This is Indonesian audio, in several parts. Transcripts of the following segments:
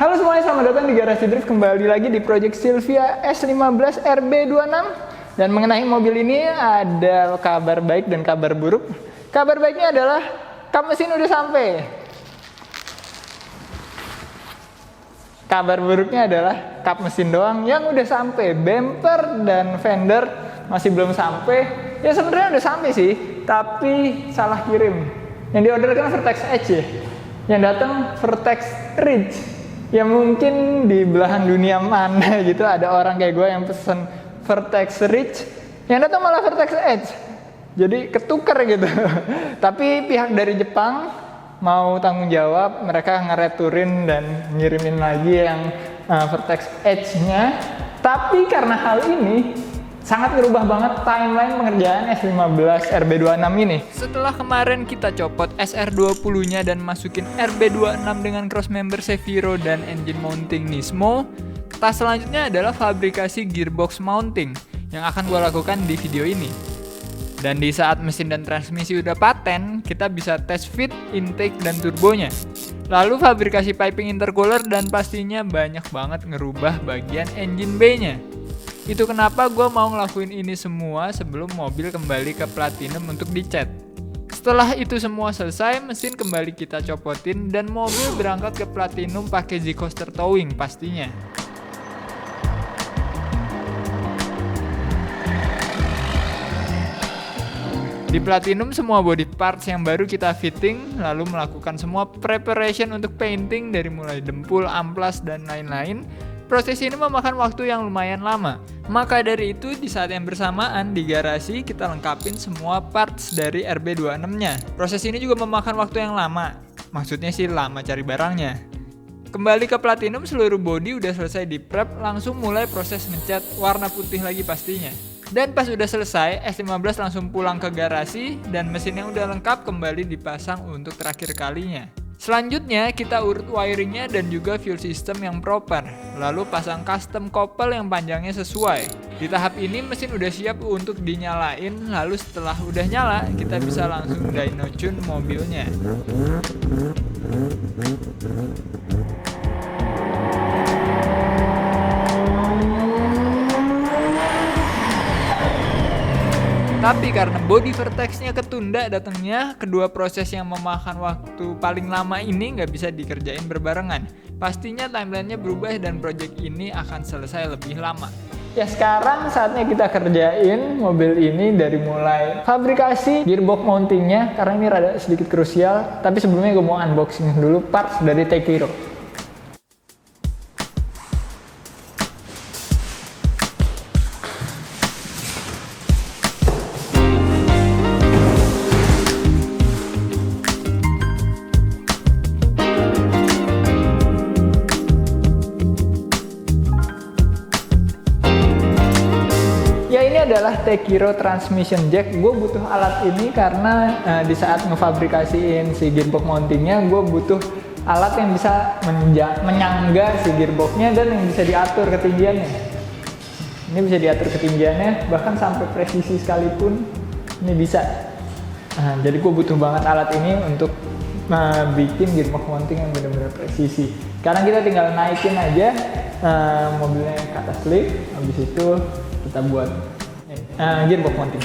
Halo semuanya, selamat datang di Garasi Drift. Kembali lagi di Project Silvia S15 RB26. Dan mengenai mobil ini ada kabar baik dan kabar buruk. Kabar baiknya adalah kap mesin udah sampai. Kabar buruknya adalah kap mesin doang yang udah sampai. Bumper dan fender masih belum sampai. Ya sebenarnya udah sampai sih, tapi salah kirim. Yang diorder kan Vertex Edge ya. Yang datang Vertex Ridge. Ya mungkin di belahan dunia mana gitu ada orang kayak gue yang pesen Vertex Ridge, yang datang malah Vertex Edge. Jadi ketukar gitu. Tapi pihak dari Jepang mau tanggung jawab, mereka ngereturin dan ngirimin lagi yang Vertex Edge-nya. Tapi karena hal ini sangat ngerubah banget timeline pengerjaan S15 RB26 ini. Setelah kemarin kita copot SR20-nya dan masukin RB26 dengan crossmember Seviro dan engine mounting Nismo, tas selanjutnya adalah fabrikasi gearbox mounting yang akan gue lakukan di video ini. Dan di saat mesin dan transmisi udah paten, kita bisa tes fit, intake, dan turbonya. Lalu fabrikasi piping intercooler dan pastinya banyak banget ngerubah bagian engine bay-nya. Itu kenapa gue mau ngelakuin ini semua sebelum mobil kembali ke platinum untuk dicat. Setelah itu semua selesai, mesin kembali kita copotin dan mobil berangkat ke platinum pakai Z-Coaster Towing pastinya. Di platinum semua body parts yang baru kita fitting, lalu melakukan semua preparation untuk painting dari mulai dempul, amplas, dan lain-lain. Proses ini memakan waktu yang lumayan lama. Maka dari itu di saat yang bersamaan di garasi kita lengkapin semua parts dari RB26-nya. Proses ini juga memakan waktu yang lama. Maksudnya sih lama cari barangnya. Kembali ke platinum, seluruh body udah selesai di prep, langsung mulai proses ngecat warna putih lagi pastinya. Dan pas udah selesai, S15 langsung pulang ke garasi dan mesin yang udah lengkap kembali dipasang untuk terakhir kalinya. Selanjutnya kita urut wiringnya dan juga fuel system yang proper. Lalu pasang custom couple yang panjangnya sesuai. Di tahap ini mesin udah siap untuk dinyalain. Lalu setelah udah nyala kita bisa langsung dyno tune mobilnya. Tapi karena body Vertex-nya ketunda datangnya, kedua proses yang memakan waktu paling lama ini nggak bisa dikerjain berbarengan. Pastinya timelinenya berubah dan project ini akan selesai lebih lama. Ya sekarang saatnya kita kerjain mobil ini dari mulai fabrikasi gearbox mountingnya, karena ini rada sedikit krusial. Tapi sebelumnya gue mau unboxing dulu parts dari Tekiro. Adalah Tekiro Transmission Jack. Gue butuh alat ini karena di saat ngefabrikasiin si gearbox mountingnya, gue butuh alat yang bisa menyangga si gearboxnya dan yang bisa diatur ketinggiannya. Ini bisa diatur ketinggiannya, bahkan sampai presisi sekalipun ini bisa. Jadi gue butuh banget alat ini untuk bikin gearbox mounting yang benar-benar presisi. Sekarang kita tinggal naikin aja mobilnya ke atas lift, habis itu kita buat gearbox mounting.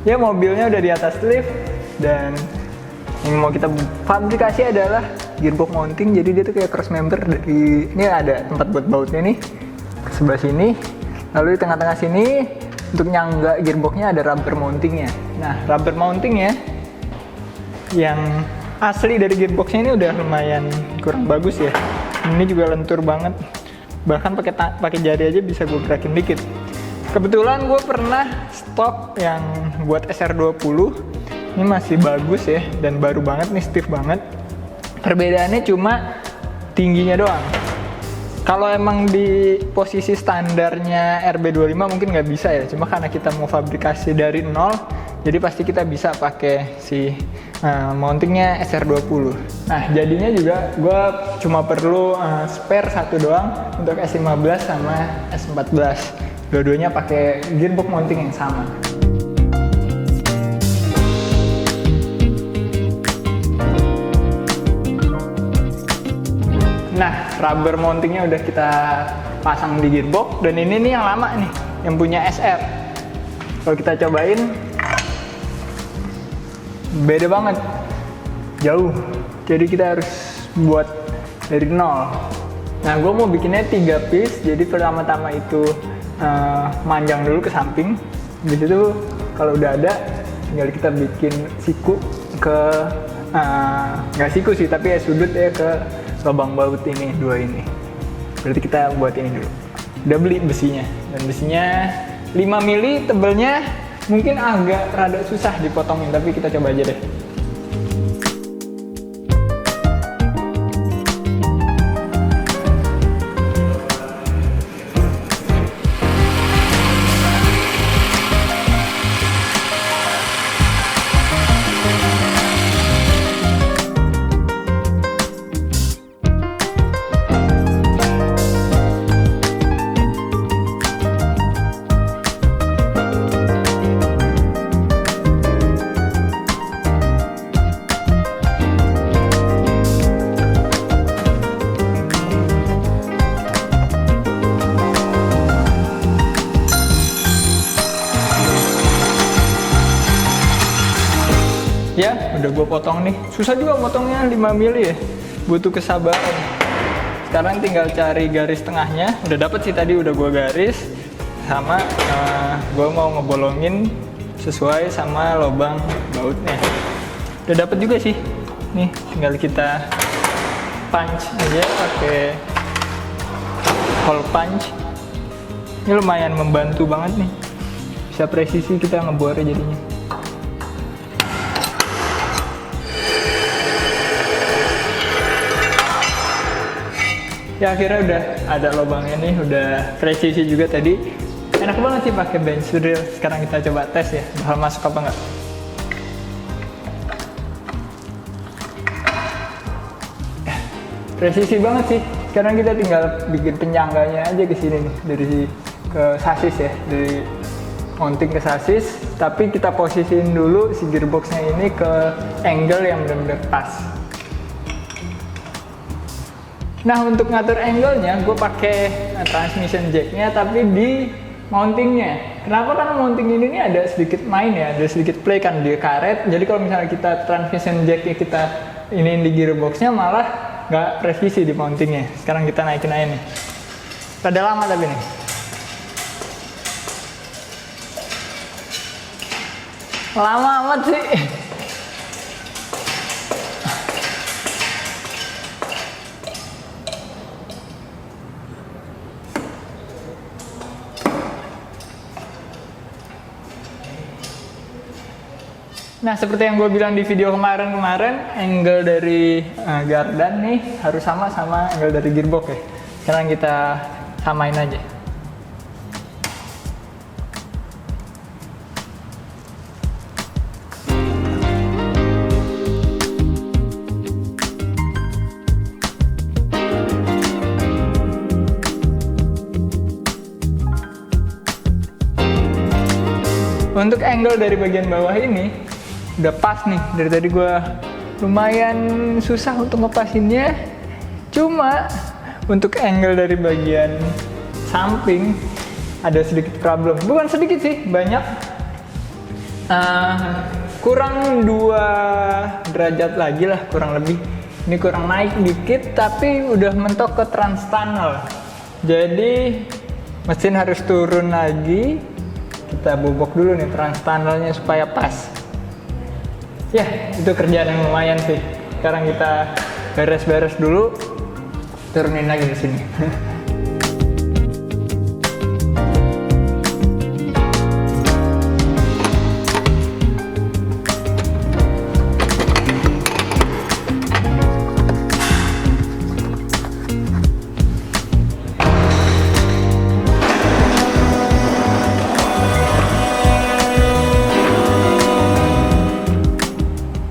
Ya mobilnya udah di atas lift dan yang mau kita fabrikasi adalah gearbox mounting. Jadi dia tuh kayak cross member dari ini, ada tempat buat bautnya nih ke sebelah sini. Lalu di tengah-tengah sini untuk nyangga gearboxnya ada rubber mountingnya. Nah rubber mountingnya yang asli dari gearboxnya ini udah lumayan kurang bagus ya. Ini juga lentur banget. Bahkan pakai jari aja bisa gue gerakin dikit. Kebetulan gue pernah stok yang buat SR20. Ini masih bagus ya dan baru banget nih, stiff banget. Perbedaannya cuma tingginya doang. Kalau emang di posisi standarnya RB25 mungkin nggak bisa ya. Cuma karena kita mau fabrikasi dari nol, jadi pasti kita bisa pakai si mountingnya SR20. Nah jadinya juga gue cuma perlu spare satu doang untuk S15 sama S14. Dua-duanya pakai gearbox mounting yang sama. Nah, rubber mountingnya udah kita pasang di gearbox, dan ini nih yang lama nih, yang punya SR. Kalau kita cobain, beda banget, jauh. Jadi kita harus buat dari nol. Nah, gue mau bikinnya 3 piece. Jadi pertama-tama itu manjang dulu ke samping. Habis itu kalau udah ada, tinggal kita bikin siku ke nggak siku sih, tapi ya sudut ya ke lubang baut ini, 2 ini. Berarti kita buat ini dulu. Udah beli besinya, dan besinya 5 mili tebelnya. Mungkin agak rada susah dipotongin, tapi kita coba aja deh. Ya, udah gue potong nih. Susah juga potongnya 5 mili ya. Butuh kesabaran. Sekarang tinggal cari garis tengahnya. Udah dapet sih tadi, udah gue garis. Sama gue mau ngebolongin sesuai sama lubang bautnya. Udah dapet juga sih. Nih, tinggal kita punch aja pakai hole punch. Ini lumayan membantu banget nih. Bisa presisi kita ngebornya jadinya. Ya, akhirnya udah ada lubangnya nih, udah presisi juga tadi. Enak banget sih pakai bench drill. Sekarang kita coba tes ya, bakal masuk apa enggak. Presisi banget sih. Sekarang kita tinggal bikin penyangganya aja ke sini nih, dari ke sasis ya, dari mounting ke sasis. Tapi kita posisiin dulu si gearboxnya ini ke angle yang benar-benar pas. Nah, untuk ngatur angle-nya, gue pakai transmission jack-nya, tapi di mountingnya. Kenapa? Karena mounting ini nih ada sedikit main ya, ada sedikit play kan di karet. Jadi kalau misalnya kita transmission jack-nya kita ini di gearbox-nya, malah nggak presisi di mountingnya. Sekarang kita naikin aja nih. Rada lama tapi nih. Lama amat sih. Nah, seperti yang gue bilang di video kemarin, angle dari gardan nih harus sama angle dari gearbox ya. Sekarang kita samain aja. Untuk angle dari bagian bawah ini udah pas nih. Dari tadi gue lumayan susah untuk ngepasinnya. Cuma untuk angle dari bagian samping ada sedikit problem. Bukan sedikit sih, banyak. Kurang 2 derajat lagi lah, kurang lebih. Ini kurang naik dikit, tapi udah mentok ke trans tunnel. Jadi mesin harus turun lagi. Kita bobok dulu nih trans tunnelnya supaya pas. Ya, itu kerjaan yang lumayan sih. Sekarang kita beres-beres dulu, turunin lagi di sini.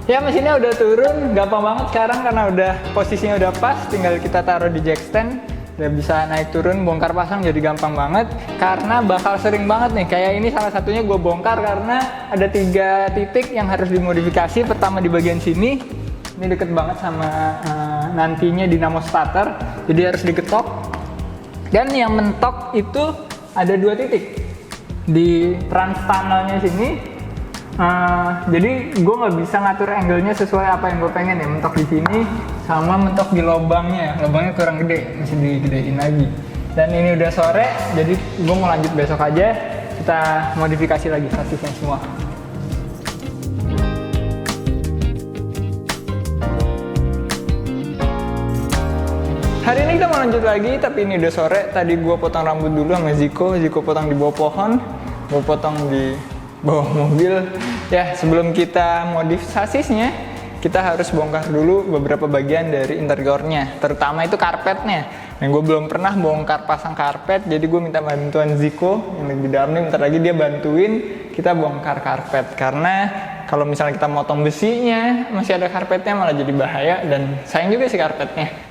Ya, mesinnya udah turun, gampang banget sekarang karena udah posisinya udah pas, tinggal kita taruh di jack stand, udah bisa naik turun, bongkar pasang jadi gampang banget. Karena bakal sering banget nih, kayak ini salah satunya gue bongkar karena ada 3 titik yang harus dimodifikasi. Pertama di bagian sini, ini deket banget sama nantinya dinamo starter, jadi harus diketok. Dan yang mentok itu ada 2 titik di trans tunnelnya sini. Jadi gue nggak bisa ngatur angle-nya sesuai apa yang gue pengen ya, mentok di sini sama mentok di lubangnya kurang gede, masih digedein lagi. Dan ini udah sore, jadi gue mau lanjut besok aja, kita modifikasi lagi sasisnya semua. Hari ini kita mau lanjut lagi, tapi ini udah sore. Tadi gue potong rambut dulu sama Ziko potong di bawah pohon, gue potong di bawah mobil. Ya, sebelum kita modif sasisnya, kita harus bongkar dulu beberapa bagian dari interiornya, terutama itu karpetnya. Dan gue belum pernah bongkar pasang karpet, jadi gue minta bantuan Ziko yang lebih dalam nih. Bentar lagi dia bantuin kita bongkar karpet, karena kalau misalnya kita motong besinya masih ada karpetnya malah jadi bahaya dan sayang juga sih karpetnya.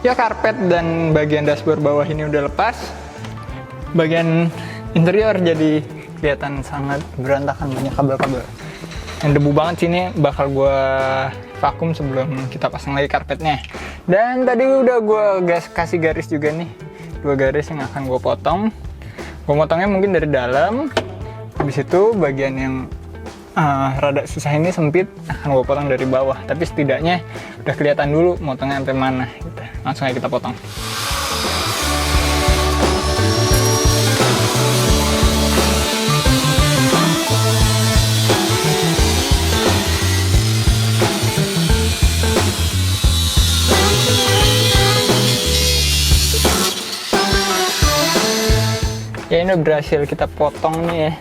Ya, karpet dan bagian dashboard bawah ini udah lepas. Bagian interior jadi kelihatan sangat berantakan, banyak kabel-kabel. Yang debu banget sini bakal gue vakum sebelum kita pasang lagi karpetnya. Dan tadi udah gue kasih garis juga nih, 2 garis yang akan gue potong. Gue potongnya mungkin dari dalam. Habis itu bagian yang rada susah ini sempit akan gue potong dari bawah, tapi setidaknya udah kelihatan dulu motongnya sampai mana gitu. Langsung aja kita potong. Ya, ini berhasil kita potong nih ya.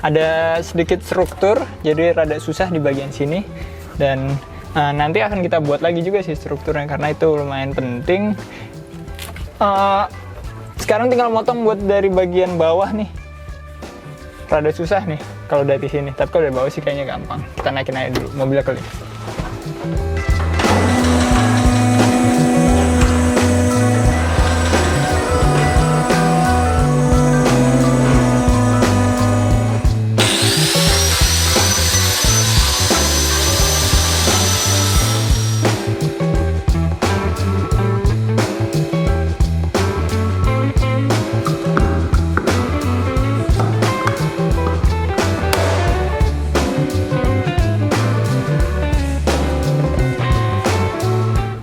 Ada sedikit struktur, jadi rada susah di bagian sini. Dan nanti akan kita buat lagi juga sih strukturnya, karena itu lumayan penting. Sekarang tinggal motong buat dari bagian bawah nih. Rada susah nih kalau dari sini, tapi kalau dari bawah sih kayaknya gampang. Kita naikin aja dulu, mobilnya kali.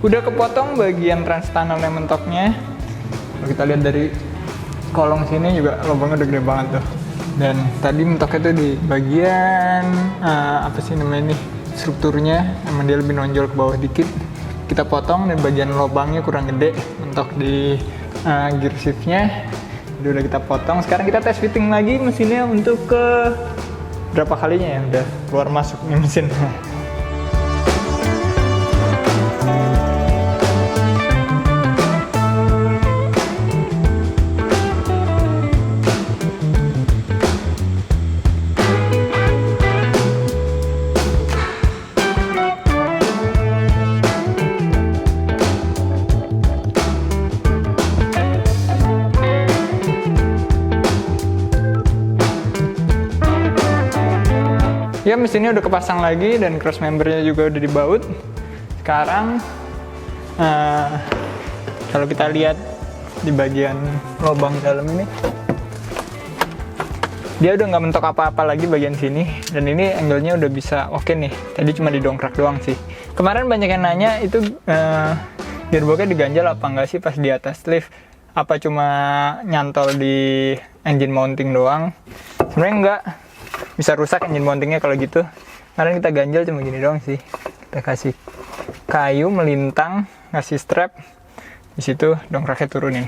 Udah kepotong bagian trans tunnel yang mentoknya. Kalau kita lihat dari kolong sini juga lubangnya udah gede banget tuh. Dan tadi mentoknya tuh di bagian apa sih namanya nih, strukturnya, emang dia lebih nonjol ke bawah dikit. Kita potong dan bagian lubangnya kurang gede, mentok di gear shiftnya. Udah kita potong. Sekarang kita tes fitting lagi mesinnya untuk ke berapa kalinya ya udah keluar masuk nih mesin. Ya, mesinnya udah kepasang lagi dan cross membernya juga udah dibaut. Sekarang kalau kita lihat di bagian lubang dalam ini, dia udah nggak mentok apa-apa lagi bagian sini, dan ini angle-nya udah bisa oke nih. Tadi cuma didongkrak doang sih. Kemarin banyak yang nanya itu gearboxnya diganjal apa enggak sih pas di atas lift. apa cuma nyantol di engine mounting doang. Sebenarnya enggak, bisa rusak engine mountingnya kalau gitu. Kemarin kita ganjel cuma gini doang sih. Kita kasih kayu melintang, ngasih strap, di situ dongkraknya turunin.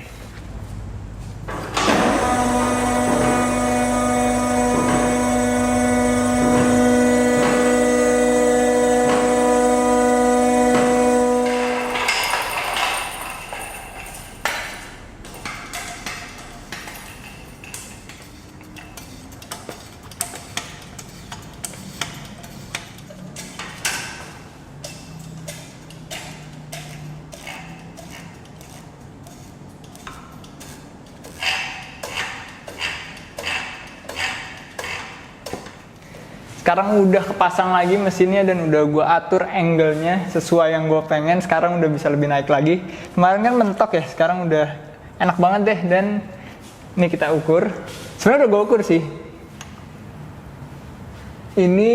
Sekarang udah kepasang lagi mesinnya dan udah gue atur angle-nya sesuai yang gue pengen. Sekarang udah bisa lebih naik lagi. Kemarin kan mentok ya, sekarang udah enak banget deh. Dan ini kita ukur. Sebenarnya udah gue ukur sih. Ini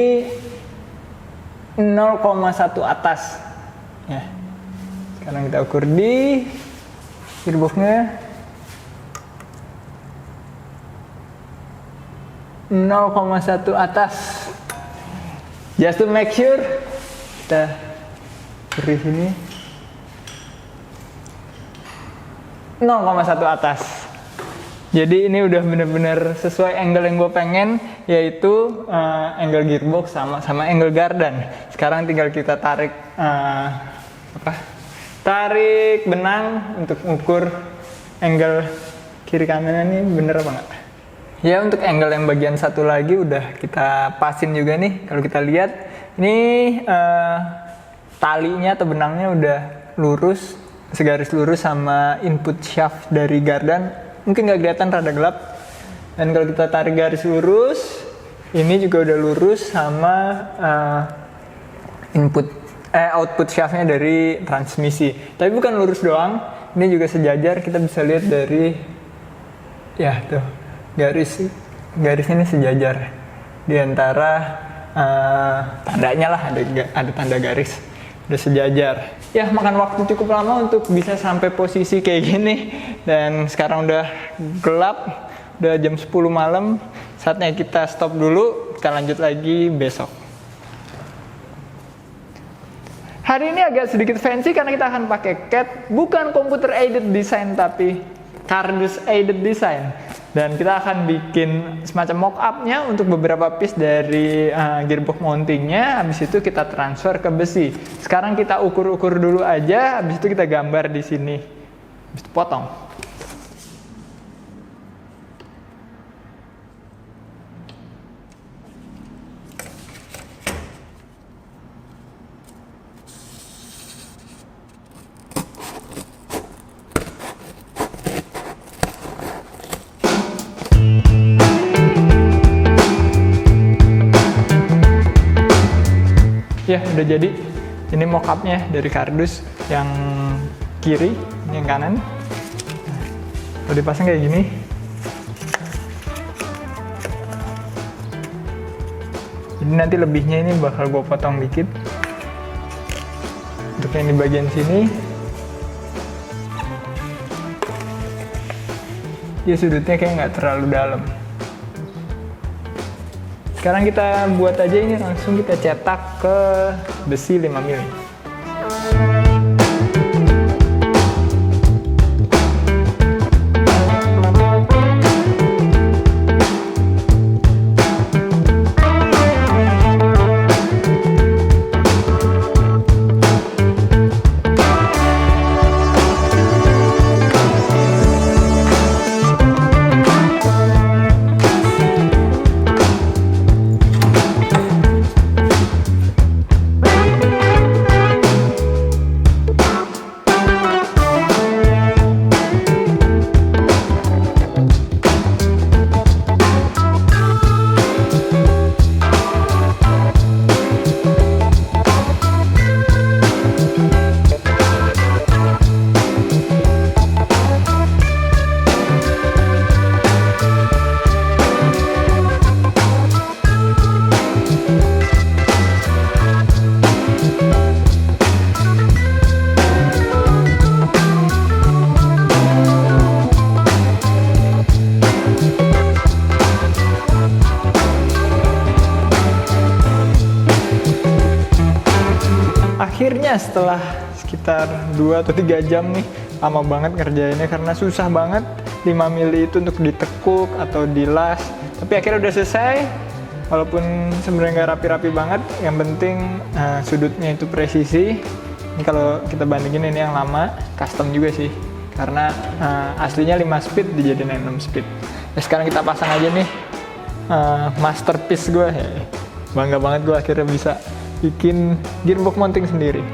0,1 atas. Ya. Sekarang kita ukur di gearbox-nya 0,1 atas. Just to make sure, kita beri sini 0,1 atas. Jadi ini udah bener-bener sesuai angle yang gue pengen, yaitu angle gearbox sama angle gardan. Sekarang tinggal kita tarik tarik benang untuk ukur angle kiri kanannya ini bener apa enggak. Ya, untuk angle yang bagian satu lagi udah kita pasin juga nih. Kalau kita lihat ini talinya atau benangnya udah lurus, segaris lurus sama input shaft dari gardan. Mungkin nggak kelihatan, rada gelap. Dan kalau kita tarik garis lurus, ini juga udah lurus sama output shaftnya dari transmisi. Tapi bukan lurus doang, ini juga sejajar. Kita bisa lihat dari ya tuh. Garis ini sejajar di antara tandanya lah, ada tanda garis, udah sejajar. Ya, makan waktu cukup lama untuk bisa sampai posisi kayak gini. Dan sekarang udah gelap, udah jam 10 malam. Saatnya kita stop dulu, kita lanjut lagi besok. Hari ini agak sedikit fancy karena kita akan pakai CAD, bukan computer aided design tapi Cardus aided design. Dan kita akan bikin semacam mock-up-nya untuk beberapa piece dari gearbox mountingnya. Habis itu kita transfer ke besi. Sekarang kita ukur-ukur dulu aja, habis itu kita gambar di sini. Habis itu potong. Ya, udah jadi. Ini mock-up-nya dari Cardus yang kiri, ini yang kanan. Kalau dipasang kayak gini. Jadi nanti lebihnya ini bakal gue potong dikit. Untuk yang di bagian sini. Ya, sudutnya kayak nggak terlalu dalam. Sekarang kita buat aja ini, langsung kita cetak ke besi 5 mili. Akhirnya setelah sekitar 2 atau 3 jam nih, lama banget ngerjainnya karena susah banget 5 mili itu untuk ditekuk atau dilas. Tapi akhirnya udah selesai, walaupun sebenarnya nggak rapi-rapi banget, yang penting sudutnya itu presisi. Ini kalau kita bandingin ini yang lama, custom juga sih, karena aslinya 5 speed dijadiin 6 speed. Nah, sekarang kita pasang aja nih masterpiece gue. Bangga banget gue akhirnya bisa bikin gearbox mounting sendiri.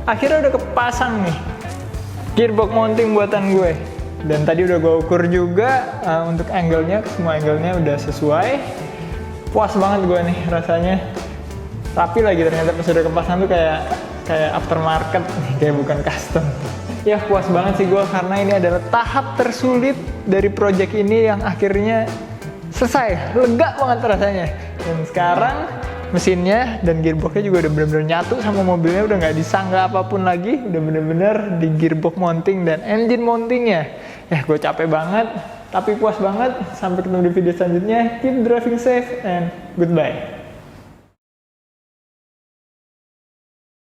Akhirnya udah kepasang nih gearbox mounting buatan gue, dan tadi udah gue ukur juga untuk angle-nya, semua angle-nya udah sesuai. Puas banget gue nih rasanya, rapi lagi ternyata pas udah kepasang tuh kayak aftermarket nih, kayak bukan custom. Ya puas banget sih gue karena ini adalah tahap tersulit dari project ini yang akhirnya selesai, lega banget rasanya. Dan sekarang mesinnya dan gearboxnya juga udah bener-bener nyatu sama mobilnya, udah nggak disangga apapun lagi, udah bener-bener di gearbox mounting dan engine mountingnya. Ya gue capek banget, tapi puas banget. Sampai ketemu di video selanjutnya. Keep driving safe and goodbye.